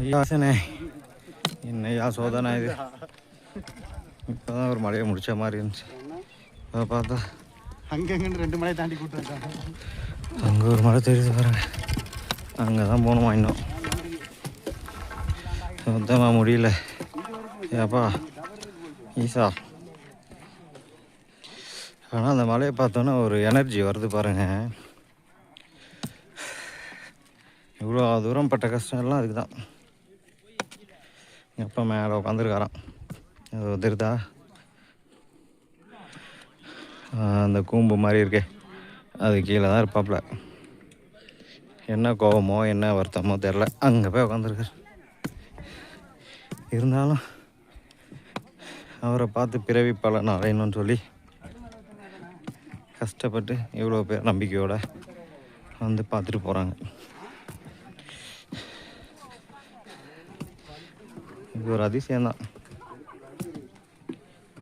ஐயாசனே என்னையா சோதனை இது. இப்போ தான் ஒரு மலையை முடித்த மாதிரி இருந்துச்சு. அதை பார்த்தா அங்கங்கன்னு 2 மலையை தாண்டி கூப்பிட்டு வந்தாங்க. அங்கே ஒரு மலை தெரியுது பாருங்க. அங்கே தான் போகணுமா இன்னும் சுத்தமாக முடியல. ஏப்பா ஈசா. ஆனால் அந்த மலையை பார்த்தோன்னா ஒரு எனர்ஜி வருது பாருங்கள். இவ்வளோ தூரம் பட்ட கஷ்டம் எல்லாம் அதுக்கு தான். எப்போ மேலே உட்காந்துருக்காராம். அது தெரியுதா அந்த கூம்பு மாதிரி இருக்கே, அது கீழே தான் இருப்பாப்புல. என்ன கோபமோ என்ன வருத்தமோ தெரில, அங்கே போய் உட்காந்துருக்கார். இருந்தாலும் அவரை பார்த்து பிறவி பலன் அடையணும்னு சொல்லி கஷ்டப்பட்டு இவ்வளோ பேர் நம்பிக்கையோடு வந்து பார்த்துட்டு போகிறாங்க. இது ஒரு அதிசயம்தான்.